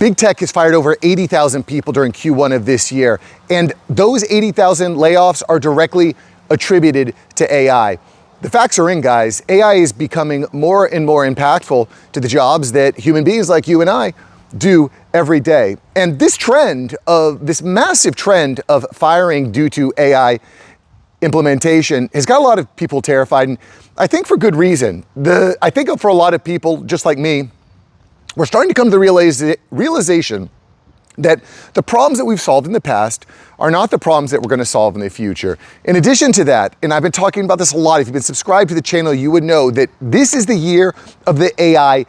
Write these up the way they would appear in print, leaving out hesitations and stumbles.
Big tech has fired over 80,000 people during Q1 of this year, and those 80,000 layoffs are directly attributed to AI. The facts are in, guys. AI is becoming more and more impactful to the jobs that human beings like you and I do every day. And this massive trend of firing due to AI implementation has got a lot of people terrified, and I think for good reason. I think for a lot of people, just like me, we're starting to come to the realization that the problems that we've solved in the past are not the problems that we're going to solve in the future. In addition to that, and I've been talking about this a lot, if you've been subscribed to the channel, you would know that this is the year of the AI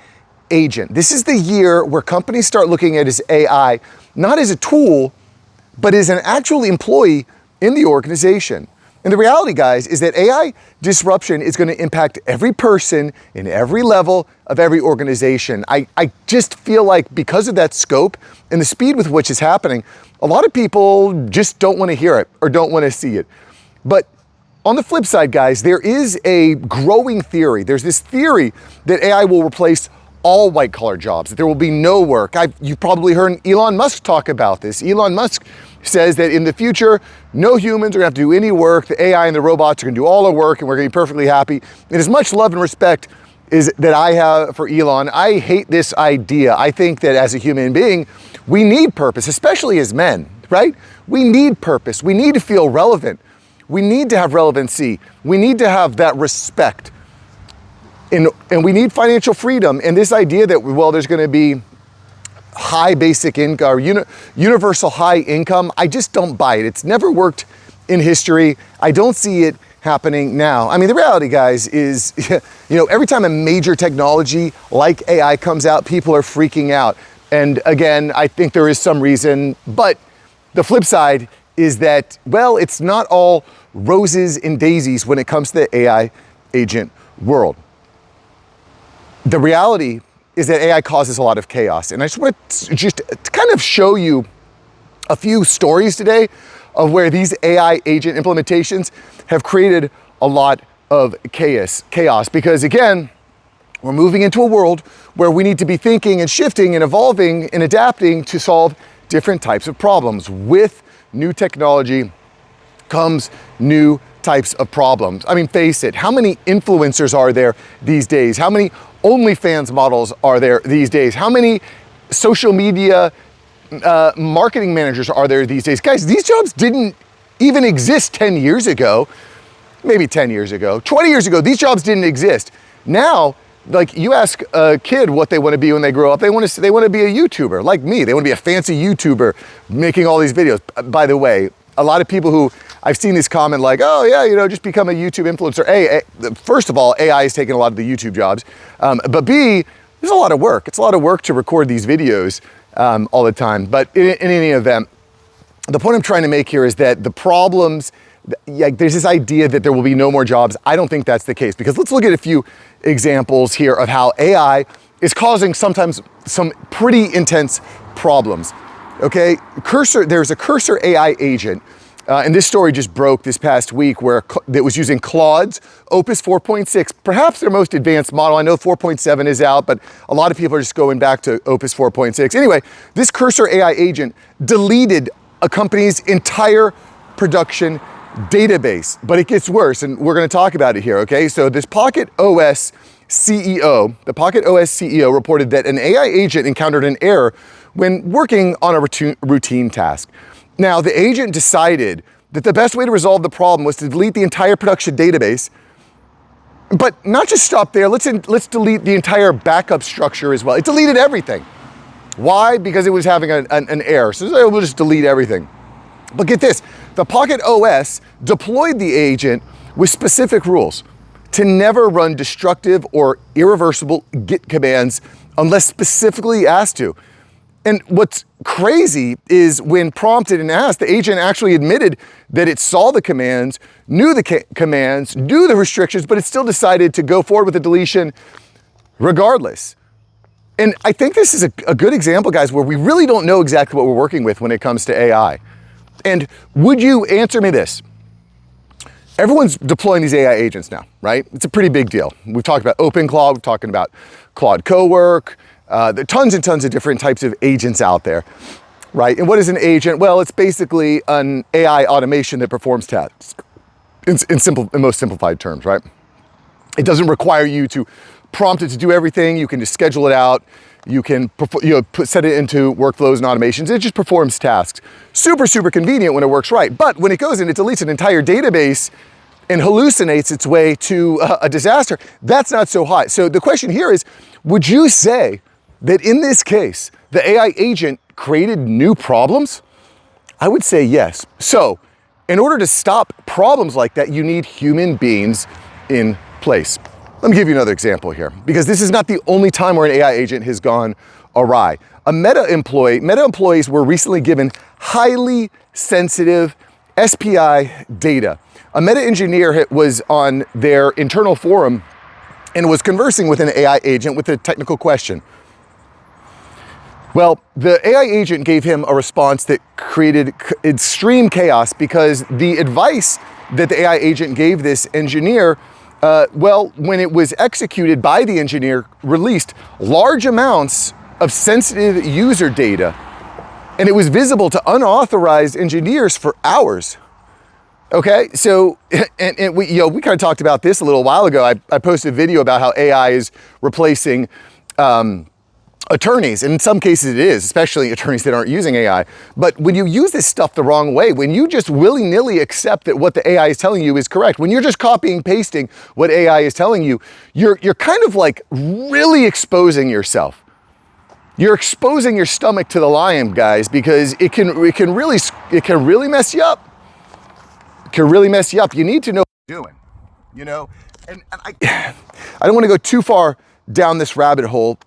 agent. This is the year where companies start looking at AI not as a tool, but as an actual employee in the organization. And the reality, guys, is that AI disruption is going to impact every person in every level of every organization. I just feel like because of that scope and the speed with which it's happening, a lot of people just don't want to hear it or don't want to see it. But on the flip side, guys, there is a growing theory. There's this theory that AI will replace all white-collar jobs, that there will be no work. You've probably heard Elon Musk talk about this. Elon Musk says that in the future, no humans are gonna have to do any work. The AI and the robots are gonna do all the work and we're gonna be perfectly happy. And as much love and respect that I have for Elon, I hate this idea. I think that as a human being, we need purpose, especially as men, right? We need purpose. We need to feel relevant. We need to have relevancy. We need to have that respect. And we need financial freedom. And this idea that, well, there's gonna be high basic income, or universal high income, I just don't buy it. It's never worked in history. I don't see it happening now. I mean, the reality, guys, is, every time a major technology like AI comes out, people are freaking out. And again, I think there is some reason, but the flip side is that, well, it's not all roses and daisies when it comes to the AI agent world. The reality is that AI causes a lot of chaos. And I just want to kind of show you a few stories today of where these AI agent implementations have created a lot of chaos. Because again, we're moving into a world where we need to be thinking and shifting and evolving and adapting to solve different types of problems. With new technology comes new types of problems. I mean, face it, how many influencers are there these days? How many OnlyFans models are there these days? How many social media marketing managers are there these days? Guys, these jobs didn't even exist 10 years ago, maybe 10 years ago, 20 years ago, these jobs didn't exist. Now, like you ask a kid what they want to be when they grow up, they want to be a YouTuber, like me. They want to be a fancy YouTuber making all these videos. By the way, a lot of people who I've seen this comment like, oh yeah, just become a YouTube influencer. First of all, AI is taking a lot of the YouTube jobs. But B, there's a lot of work. It's a lot of work to record these videos all the time. But in any event, the point I'm trying to make here is that the problems, there's this idea that there will be no more jobs. I don't think that's the case, because let's look at a few examples here of how AI is causing sometimes some pretty intense problems. Okay, there's a Cursor AI agent, and this story just broke this past week that was using Claude's Opus 4.6, perhaps their most advanced model. I know 4.7 is out, but a lot of people are just going back to Opus 4.6. Anyway, this Cursor AI agent deleted a company's entire production database, but it gets worse, and we're gonna talk about it here, okay? So this Pocket OS CEO, the Pocket OS CEO reported that an AI agent encountered an error when working on a routine task. Now, the agent decided that the best way to resolve the problem was to delete the entire production database, but not just stop there, let's delete the entire backup structure as well. It deleted everything. Why? Because it was having an error. So we'll just delete everything. But get this, the Pocket OS deployed the agent with specific rules to never run destructive or irreversible Git commands unless specifically asked to. And what's crazy is when prompted and asked, the agent actually admitted that it saw the commands, knew the commands, knew the restrictions, but it still decided to go forward with the deletion regardless. And I think this is a good example, guys, where we really don't know exactly what we're working with when it comes to AI. And would you answer me this? Everyone's deploying these AI agents now, right? It's a pretty big deal. We've talked about OpenClaw, we're talking about Claude Cowork, There are tons and tons of different types of agents out there, right? And what is an agent? Well, it's basically an AI automation that performs tasks in most simplified terms, right? It doesn't require you to prompt it to do everything. You can just schedule it out. You can set it into workflows and automations. It just performs tasks. Super, super convenient when it works right. But when it goes and it deletes an entire database and hallucinates its way to a disaster, that's not so hot. So the question here is, would you say that in this case, the AI agent created new problems? I would say yes. So in order to stop problems like that, you need human beings in place. Let me give you another example here, because this is not the only time where an AI agent has gone awry. Meta employees were recently given highly sensitive SPI data. A Meta engineer was on their internal forum and was conversing with an AI agent with a technical question. Well, the AI agent gave him a response that created extreme chaos, because the advice that the AI agent gave this engineer, when it was executed by the engineer, released large amounts of sensitive user data, and it was visible to unauthorized engineers for hours. Okay, so and we kind of talked about this a little while ago. I posted a video about how AI is replacing attorneys, and in some cases it is, especially attorneys that aren't using AI. But when you use this stuff the wrong way, when you just willy-nilly accept that what the AI is telling you is correct, when you're just copying, pasting what AI is telling you, you're kind of like really exposing yourself. You're exposing your stomach to the lion, guys, because it can really mess you up. It can really mess you up. You need to know what you're doing, you know? And I don't want to go too far down this rabbit hole,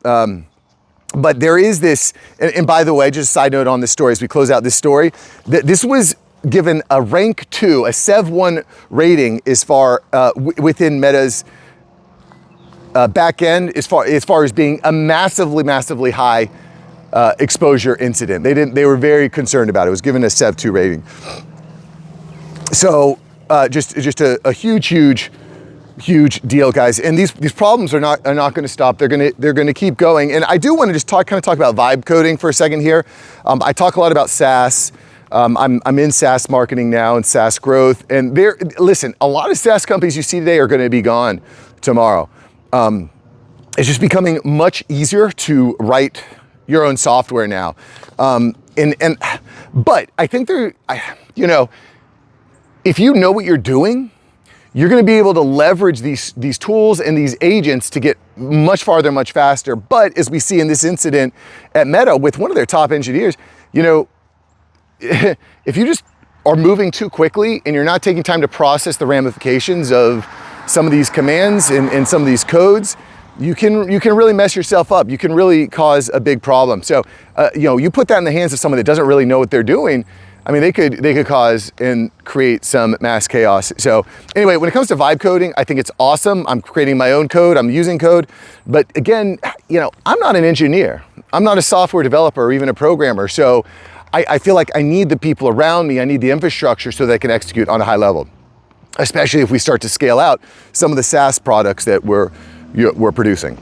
but there is this, and by the way, just a side note on this story as we close out this story, that this was given a rank 2, a Sev 1 rating as far within Meta's back end, as far as being a massively high exposure incident. They were very concerned about it. It was given a Sev 2 rating. So just a huge deal, guys. And these problems are not going to stop. They're going to keep going. And I do want to just talk about vibe coding for a second here. I talk a lot about SaaS. I'm in SaaS marketing now and SaaS growth. And listen, a lot of SaaS companies you see today are going to be gone tomorrow. It's just becoming much easier to write your own software now. But I think if you know what you're doing, you're going to be able to leverage these tools and these agents to get much farther, much faster. But as we see in this incident at Meta with one of their top engineers, if you just are moving too quickly and you're not taking time to process the ramifications of some of these commands and some of these codes, you can really mess yourself up. You can really cause a big problem. So, you put that in the hands of someone that doesn't really know what they're doing. I mean, they could cause and create some mass chaos. So anyway, when it comes to vibe coding, I think it's awesome. I'm creating my own code. I'm using code. But again, I'm not an engineer. I'm not a software developer or even a programmer. So I feel like I need the people around me. I need the infrastructure so they can execute on a high level, especially if we start to scale out some of the SaaS products that we're producing.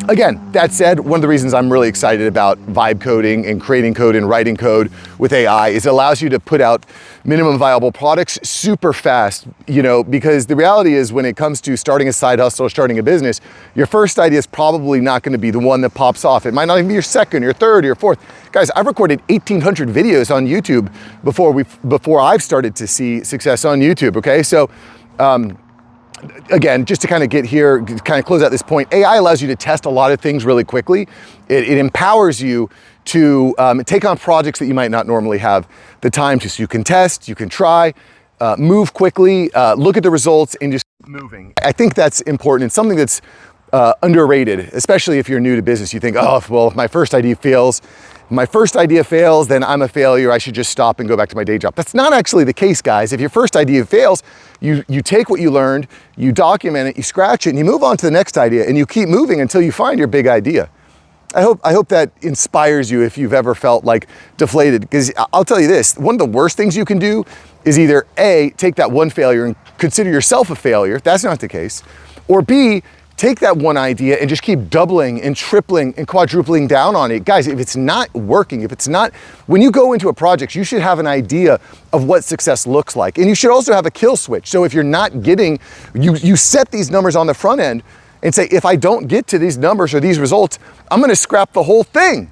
Again, that said, one of the reasons I'm really excited about vibe coding and creating code and writing code with AI is it allows you to put out minimum viable products super fast, because the reality is when it comes to starting a side hustle or starting a business, your first idea is probably not going to be the one that pops off. It might not even be your second, your third, your fourth. Guys, I've recorded 1,800 videos on YouTube before I've started to see success on YouTube, okay? So, again, just to kind of get here, kind of close out this point, AI allows you to test a lot of things really quickly. It empowers you to take on projects that you might not normally have the time to. So you can test, you can try, move quickly, look at the results and just keep moving. I think that's important. It's something that's underrated, especially if you're new to business. You think, oh, well, if my first idea fails, then I'm a failure. I should just stop and go back to my day job. That's not actually the case, guys. If your first idea fails, you take what you learned, you document it, you scratch it, and you move on to the next idea, and you keep moving until you find your big idea. I hope that inspires you if you've ever felt like deflated, because I'll tell you this, one of the worst things you can do is either A, take that one failure and consider yourself a failure. That's not the case. Or B, take that one idea and just keep doubling and tripling and quadrupling down on it. Guys, if it's not working, when you go into a project, you should have an idea of what success looks like. And you should also have a kill switch. So if you're not getting, you set these numbers on the front end and say, if I don't get to these numbers or these results, I'm gonna scrap the whole thing.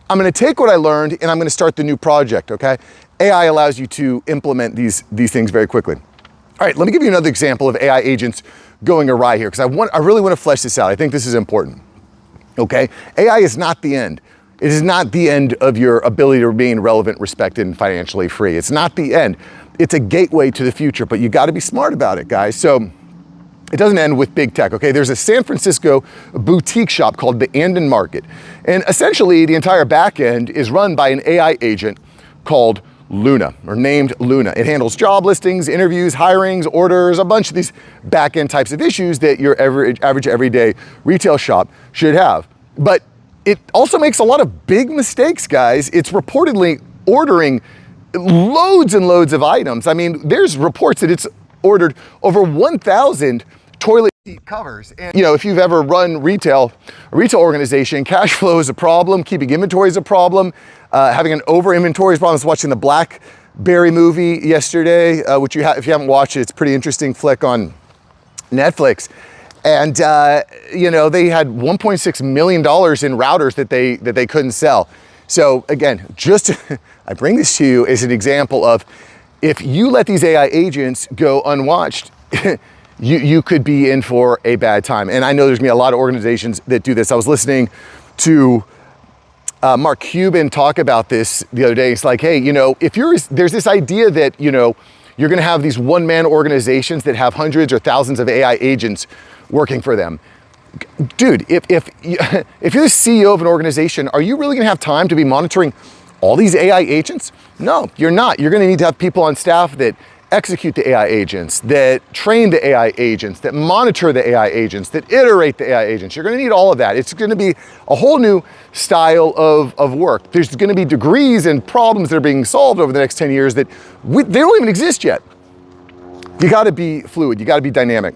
I'm gonna take what I learned and I'm gonna start the new project, okay? AI allows you to implement these things very quickly. All right, let me give you another example of AI agents going awry here, because I really want to flesh this out. I think this is important, okay? AI is not the end. It is not the end of your ability to remain relevant, respected, and financially free. It's not the end. It's a gateway to the future, but you got to be smart about it, guys. So it doesn't end with big tech, okay? There's a San Francisco boutique shop called the Andon Market, and essentially the entire back end is run by an AI agent called Luna, or named Luna. It handles job listings, interviews, hirings, orders, a bunch of these back-end types of issues that your average everyday retail shop should have. But it also makes a lot of big mistakes, guys. It's reportedly ordering loads and loads of items. I mean, there's reports that it's ordered over 1,000 toilet seat covers. And if you've ever run a retail organization, cash flow is a problem, keeping inventory is a problem, having an over inventory is a problem. I was watching the Blackberry movie yesterday, which if you haven't watched it, it's a pretty interesting flick on Netflix. And they had $1.6 million in routers that they couldn't sell. So again, I bring this to you as an example of, if you let these AI agents go unwatched, you could be in for a bad time. And I know there's gonna be a lot of organizations that do this. I was listening to Mark Cuban talk about this the other day. It's like, hey, there's this idea that, you're gonna have these one-man organizations that have hundreds or thousands of AI agents working for them. Dude, if you're the CEO of an organization, are you really gonna have time to be monitoring all these AI agents? No, you're not. You're gonna need to have people on staff that execute the AI agents, that train the AI agents, that monitor the AI agents, that iterate the AI agents. You're gonna need all of that. It's gonna be a whole new style of work. There's gonna be degrees and problems that are being solved over the next 10 years that they don't even exist yet. You gotta be fluid, you gotta be dynamic.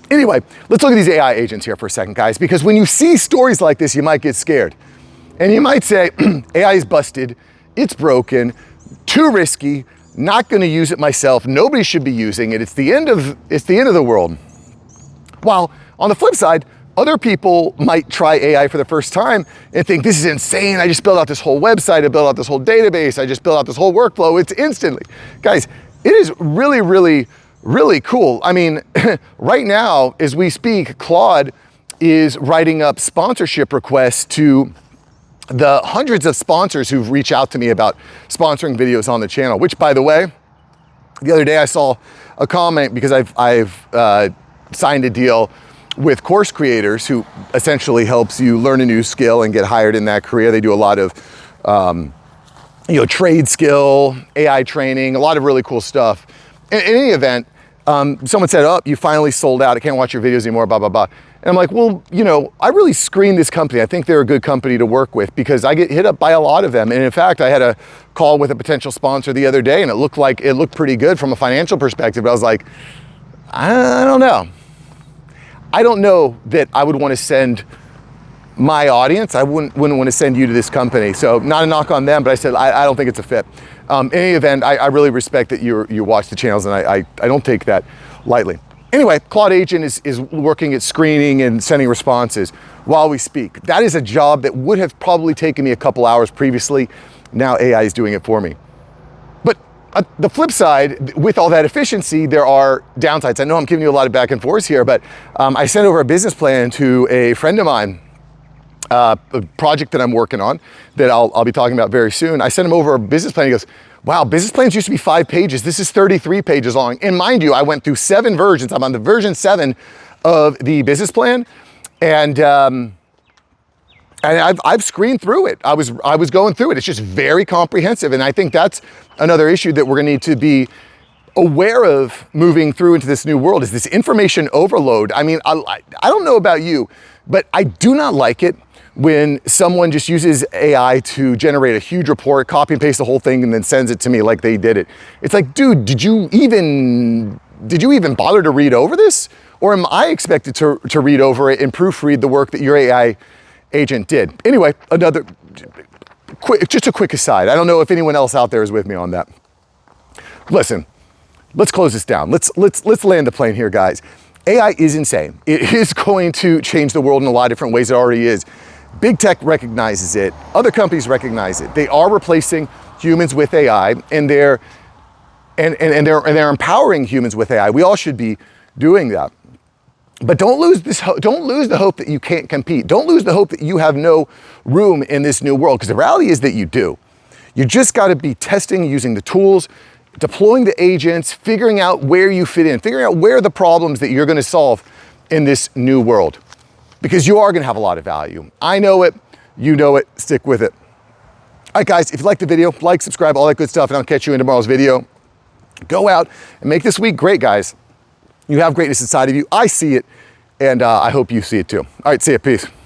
Anyway, let's look at these AI agents here for a second, guys, because when you see stories like this, you might get scared. And you might say, AI is busted, it's broken, too risky, not gonna use it myself, nobody should be using it, it's the end of the world. While on the flip side, other people might try AI for the first time and think, this is insane, I just built out this whole website, I built out this whole database, I just built out this whole workflow, it's instantly. Guys, it is really, really, really cool. I mean, right now, as we speak, Claude is writing up sponsorship requests to the hundreds of sponsors who've reached out to me about sponsoring videos on the channel, which, by the way, the other day I saw a comment because I've signed a deal with Course Creators, who essentially helps you learn a new skill and get hired in that career. They do a lot of trade skill, AI training, a lot of really cool stuff. In any event, someone said, oh, you finally sold out, I can't watch your videos anymore, blah, blah, blah. And I'm like, well, I really screened this company. I think they're a good company to work with because I get hit up by a lot of them. And in fact, I had a call with a potential sponsor the other day and it looked pretty good from a financial perspective. But I was like, I don't know. I don't know that I would want to send my audience. I wouldn't want to send you to this company. So not a knock on them, but I said, I don't think it's a fit. In any event, I really respect that you watch the channels and I don't take that lightly. Anyway, Claude Agent is working at screening and sending responses while we speak. That is a job that would have probably taken me a couple hours previously. Now AI is doing it for me. But the flip side, with all that efficiency, there are downsides. I know I'm giving you a lot of back and forth here, but I sent over a business plan to a friend of mine, a project that I'm working on that I'll be talking about very soon. I sent him over a business plan. He goes, wow, business plans used to be 5 pages. This is 33 pages long. And mind you, I went through 7 versions. I'm on the version 7 of the business plan. And I've screened through it. I was going through it. It's just very comprehensive. And I think that's another issue that we're gonna need to be aware of moving through into this new world, is this information overload. I mean, I don't know about you, but I do not like it when someone just uses AI to generate a huge report, copy and paste the whole thing, and then sends it to me like they did it. It's like, dude, did you even bother to read over this? Or am I expected to read over it and proofread the work that your AI agent did? Anyway, just a quick aside. I don't know if anyone else out there is with me on that. Listen, let's close this down. Let's land the plane here, guys. AI is insane. It is going to change the world in a lot of different ways. It already is. Big tech recognizes it. Other companies recognize it. They are replacing humans with AI, and they're empowering humans with AI. We all should be doing that. But don't lose the hope that you can't compete. Don't lose the hope that you have no room in this new world, because the reality is that you do. You just got to be testing, using the tools, deploying the agents, figuring out where you fit in, figuring out where the problems that you're going to solve in this new world, because you are going to have a lot of value. I know it, you know it, stick with it. All right, guys, if you liked the video, like, subscribe, all that good stuff, and I'll catch you in tomorrow's video. Go out and make this week great, guys. You have greatness inside of you. I see it, and I hope you see it too. All right, see ya, peace.